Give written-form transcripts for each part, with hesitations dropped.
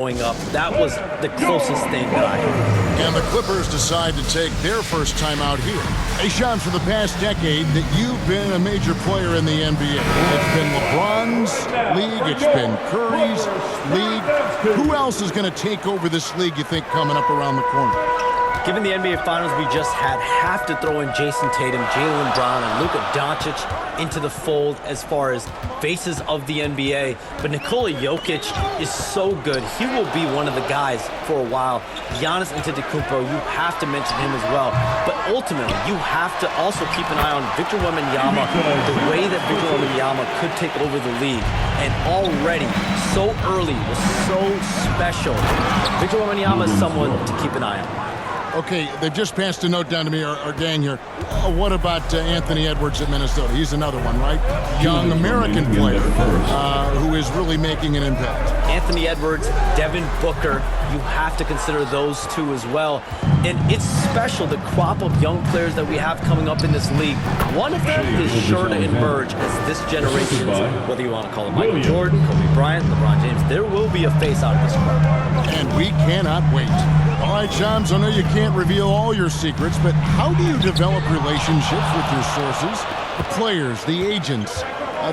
Going up. That was the closest thing that I had. And the Clippers decide to take their first time out here. Hey, Sean, for the past decade that you've been a major player in the NBA, it's been LeBron's league, it's been Curry's league. Who else is going to take over this league, you think, coming up around the corner? Given the NBA Finals we just had, have to throw in Jason Tatum, Jaylen Brown, and Luka Doncic into the fold as far as faces of the NBA. But Nikola Jokic is so good. He will be one of the guys for a while. Giannis Antetokounmpo, you have to mention him as well. But ultimately, you have to also keep an eye on Victor Wembanyama, the way that Victor Wembanyama could take over the league. And already, so early, was so special. Victor Wembanyama is someone to keep an eye on. Okay, they've just passed a note down to me, our gang here. What about Anthony Edwards at Minnesota? He's another one, right? Young American player who is really making an impact. Anthony Edwards, Devin Booker, you have to consider those two as well. And it's special, the crop of young players that we have coming up in this league. One of them is sure to emerge as this generation, whether you want to call him Michael Jordan, Kobe Bryant, LeBron James, there will be a face out of this crowd. And we cannot wait. All right, Shams, I know you can't reveal all your secrets, but how do you develop relationships with your sources? The players, the agents,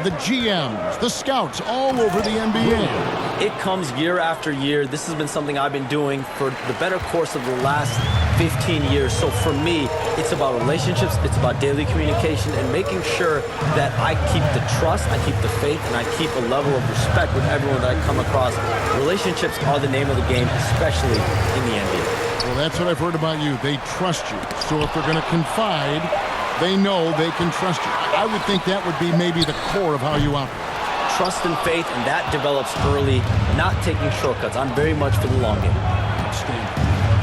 the GMs, the scouts all over the NBA. It comes year after year. This has been something I've been doing for the better course of the last 15 years. So for me, it's about relationships, it's about daily communication, and making sure that I keep the trust, I keep the faith, and I keep a level of respect with everyone that I come across. Relationships are the name of the game, especially in the NBA. Well, that's what I've heard about you. They trust you. So if they're going to confide, they know they can trust you. I would think that would be maybe the core of how you operate. Trust and faith, and that develops early, not taking shortcuts. I'm very much for the long game.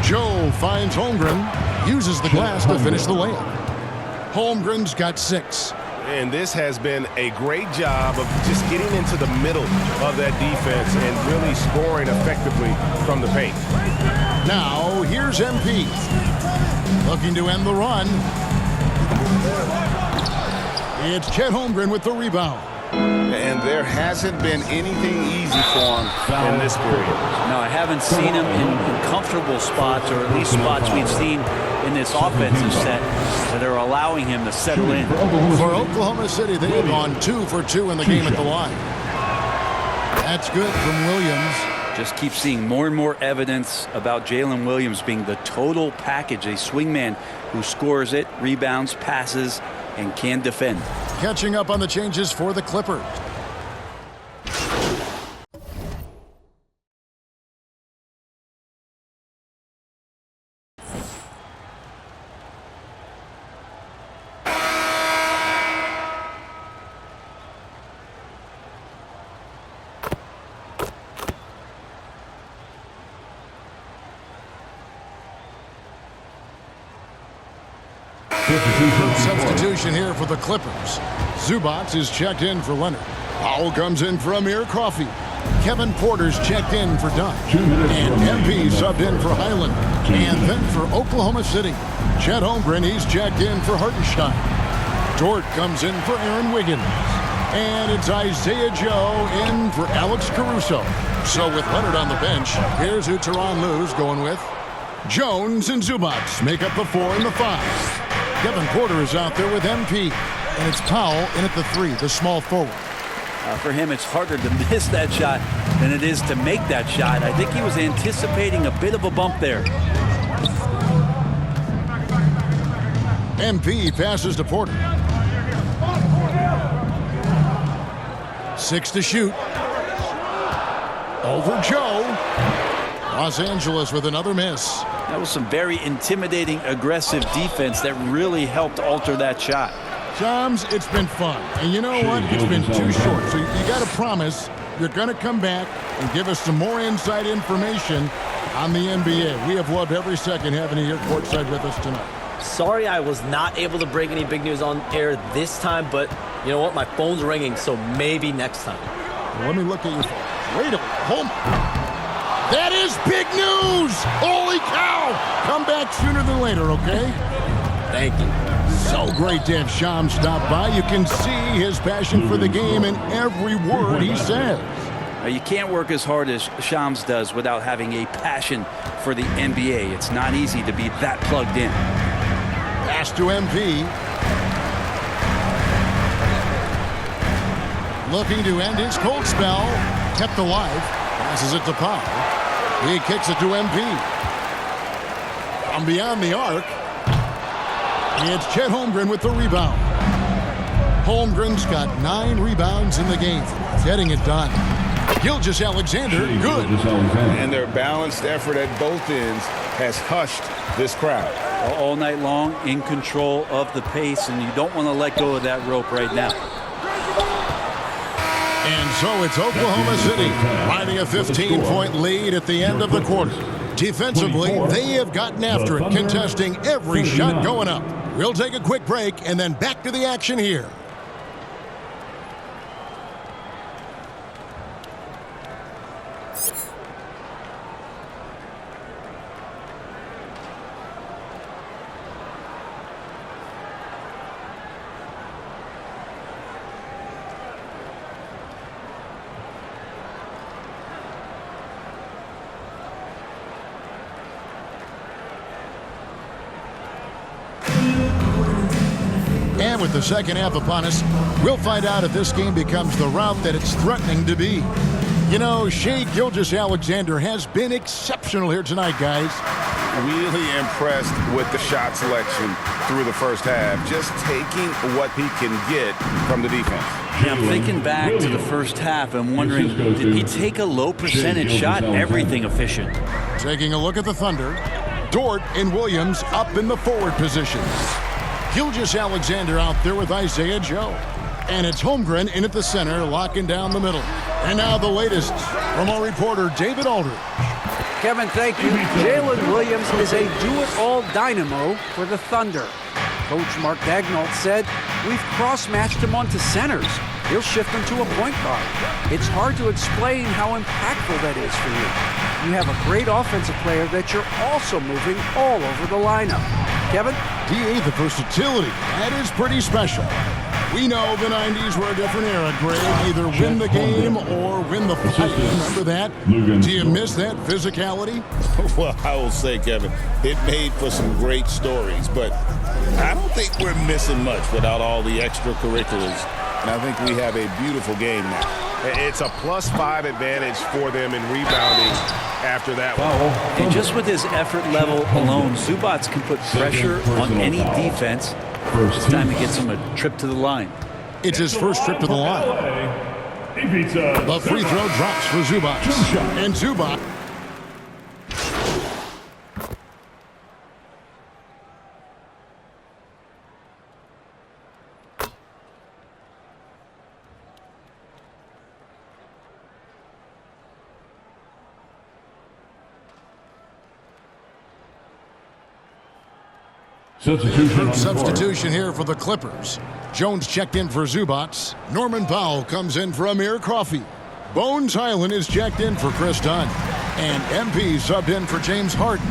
Joe finds Holmgren, uses the glass to finish the layup. Holmgren's got 6. And this has been a great job of just getting into the middle of that defense and really scoring effectively from the paint. Now, here's MP. Looking to end the run. It's Chet Holmgren with the rebound. And there hasn't been anything easy for him in this period. No, I haven't seen him in comfortable spots, or at least spots we've seen in this offensive set that are allowing him to settle in. For Oklahoma City, they have gone 2 for 2 in the game at the line. That's good from Williams. Just keep seeing more and more evidence about Jalen Williams being the total package, a swingman who scores it, rebounds, passes, and can defend. Catching up on the changes for the Clippers. Substitution here for the Clippers. Zubac is checked in for Leonard. Powell comes in for Amir Coffey. Kevin Porter's checked in for Dunn. And MP subbed in for Highland. And then for Oklahoma City, Chet Holmgren, he's checked in for Hartenstein. Dort comes in for Aaron Wiggins. And it's Isaiah Joe in for Alex Caruso. So with Leonard on the bench, here's who Tyronn Lue's going with. Jones and Zubac make up the 4 and the 5. Kevin Porter is out there with MP. And it's Powell in at the 3, the small forward. For him, it's harder to miss that shot than it is to make that shot. I think he was anticipating a bit of a bump there. MP passes to Porter. 6 to shoot. Over Joe. Los Angeles with another miss. That was some very intimidating, aggressive defense that really helped alter that shot. Shams, it's been fun. And you know what? It's been too short. So you got to promise you're going to come back and give us some more inside information on the NBA. We have loved every second having you here courtside with us tonight. Sorry I was not able to break any big news on air this time, but you know what? My phone's ringing, so maybe next time. Well, let me look at your phone. Wait a minute. Hold on. That is big news! Holy cow! Come back sooner than later, okay? Thank you. So great to have Shams stop by. You can see his passion for the game in every word he says. You can't work as hard as Shams does without having a passion for the NBA. It's not easy to be that plugged in. Pass to MP. Looking to end his cold spell. Kept alive. Passes it to Powell. He kicks it to MP. From beyond the arc, it's Chet Holmgren with the rebound. Holmgren's got 9 rebounds in the game. Getting it done. Gilgeous-Alexander, good. And their balanced effort at both ends has hushed this crowd. All night long, in control of the pace, and you don't want to let go of that rope right now. And so it's Oklahoma City riding a 15-point lead at the end of the quarter. Defensively, they have gotten after it, contesting every shot going up. We'll take a quick break and then back to the action here. And with the second half upon us, we'll find out if this game becomes the route that it's threatening to be. You know, Shai Gilgeous-Alexander has been exceptional here tonight, guys. Really impressed with the shot selection through the first half. Just taking what he can get from the defense. Yeah, I'm thinking back to the first half and wondering, did he take a low percentage shot? Everything efficient. Taking a look at the Thunder. Dort and Williams up in the forward positions. Gilgeous-Alexander out there with Isaiah Joe. And it's Holmgren in at the center, locking down the middle. And now the latest from our reporter, David Aldridge. Kevin, thank you. Jalen Williams is a do-it-all dynamo for the Thunder. Coach Mark Daigneault said, we've cross-matched him onto centers. He'll shift him to a point guard. It's hard to explain how impactful that is for you. You have a great offensive player that you're also moving all over the lineup. Kevin? DA, the versatility. That is pretty special. We know the 90s were a different era, Greg. Either win the game or win the fight. Remember that? Do you miss that physicality? Well, I will say, Kevin, it made for some great stories, but I don't think we're missing much without all the extracurriculars. And I think we have a beautiful game now. It's a +5 advantage for them in rebounding after that one. And just with his effort level alone, Zubac can put pressure on any defense. It's time to get him a trip to the line. It's his first trip to the line. The free throw drops for Zubac. And Zubac. Substitution here for the Clippers. Jones checked in for Zubac. Norman Powell comes in for Amir Coffey. Bones Hyland is checked in for Chris Dunn. And MP subbed in for James Harden.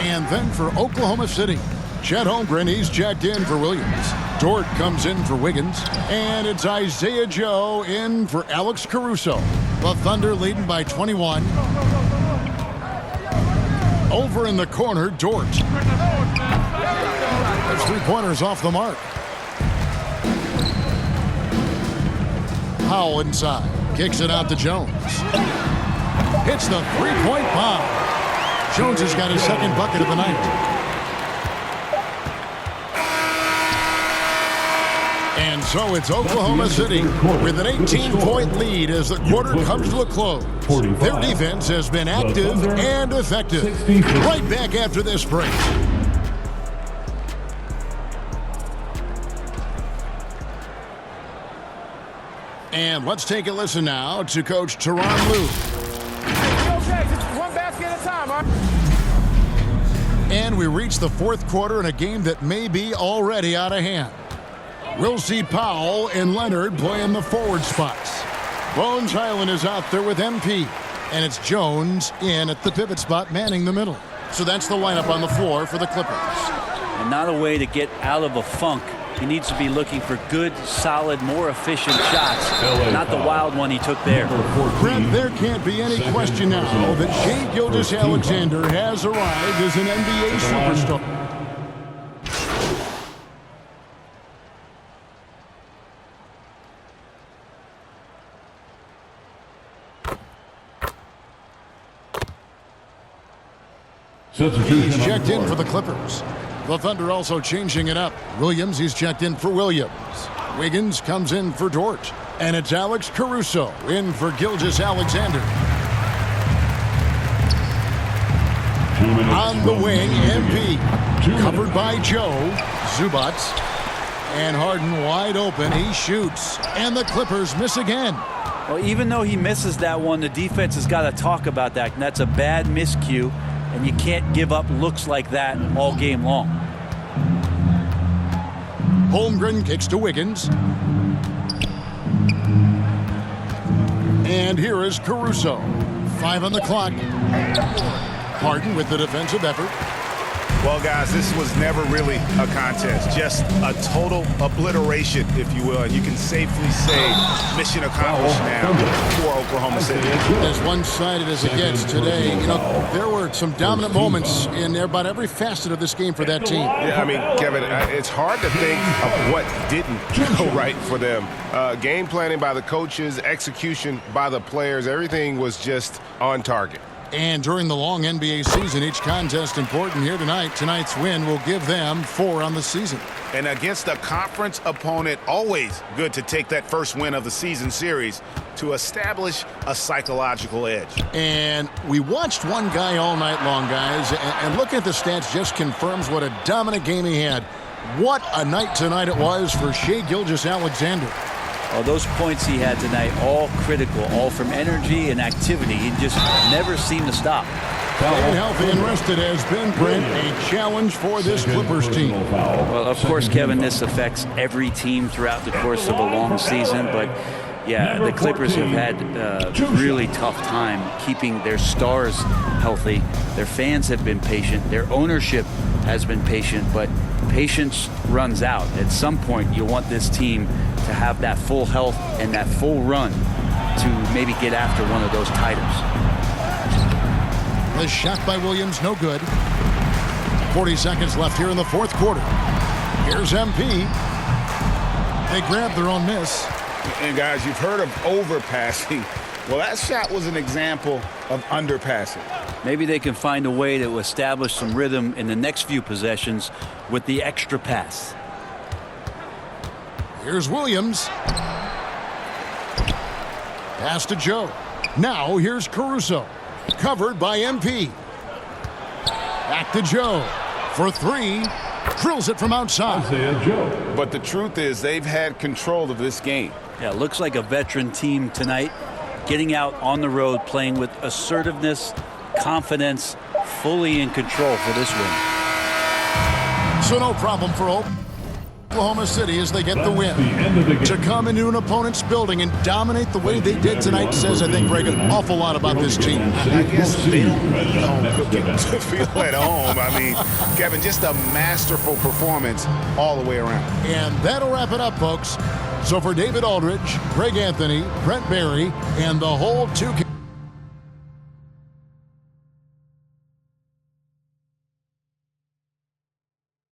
And then for Oklahoma City, Chet Holmgren, he's checked in for Williams. Dort comes in for Wiggins. And it's Isaiah Joe in for Alex Caruso. The Thunder leading by 21. Over in the corner, Dort. There's 3-pointers off the mark. Powell inside. Kicks it out to Jones. Hits the 3-point bomb. Jones has got his second bucket of the night. And so it's Oklahoma City with an 18-point lead as the quarter comes to a close. Their defense has been active and effective. Right back after this break. And let's take a listen now to Coach Tyronn Lue. Okay, just one basket at a time, all right? And we reach the fourth quarter in a game that may be already out of hand. We'll see Powell and Leonard play in the forward spots. Bones Hyland is out there with MP. And it's Jones in at the pivot spot, manning the middle. So that's the lineup on the floor for the Clippers. And not a way to get out of a funk He needs to be looking for good, solid, more efficient shots, not the wild one he took there. Brent, there can't be any question now that Shai Gilgeous-Alexander has arrived as an NBA superstar. He's checked in for the Clippers. The Thunder also changing it up. Williams, he's checked in for Williams. Wiggins comes in for Dort. And it's Alex Caruso in for Gilgeous-Alexander. On the wing, MP. Covered by Joe. Zubac. And Harden wide open. He shoots. And the Clippers miss again. Well, even though he misses that one, the defense has got to talk about that. And that's a bad miscue. And you can't give up looks like that all game long. Holmgren kicks to Wiggins. And here is Caruso. 5 on the clock. Harden with the defensive effort. Well, guys, this was never really a contest. Just a total obliteration, if you will. And you can safely say mission accomplished now for Oklahoma City. As one-sided as it gets today, you know, there were some dominant moments in about every facet of this game for that team. Yeah, I mean, Kevin, it's hard to think of what didn't go right for them. Game planning by the coaches, execution by the players, everything was just on target. And during the long NBA season, each contest important here tonight. Tonight's win will give them 4 on the season. And against a conference opponent, always good to take that first win of the season series to establish a psychological edge. And we watched one guy all night long, guys, and looking at the stats just confirms what a dominant game he had. What a night tonight it was for Shai Gilgeous-Alexander. Well, those points he had tonight, all critical, all from energy and activity. He just never seemed to stop. Staying healthy and rested has been, Brent, a challenge for this Clippers team. Well, of course, Kevin, this affects every team throughout the course of a long season. But, yeah, the Clippers have had a really tough time keeping their stars healthy. Their fans have been patient. Their ownership has been patient. But patience runs out. At some point, you want this team to have that full health and that full run to maybe get after one of those titles. The shot by Williams, no good. 40 seconds left here in the fourth quarter. Here's MP. They grab their own miss. And guys, you've heard of overpassing. Well, that shot was an example of underpassing. Maybe they can find a way to establish some rhythm in the next few possessions with the extra pass. Here's Williams. Pass to Joe. Now here's Caruso. Covered by MP. Back to Joe. For 3. Drills it from outside. But the truth is they've had control of this game. Yeah, looks like a veteran team tonight. Getting out on the road, playing with assertiveness, confidence, fully in control for this win. So no problem for Oklahoma City as they get the win. To come into an opponent's building and dominate the way they did tonight says, I think, Greg, an awful lot about this team. I guess they don't need home cooking to feel at home. I mean, Kevin, just a masterful performance all the way around. And that'll wrap it up, folks. So for David Aldridge, Greg Anthony, Brent Barry, and the whole 2K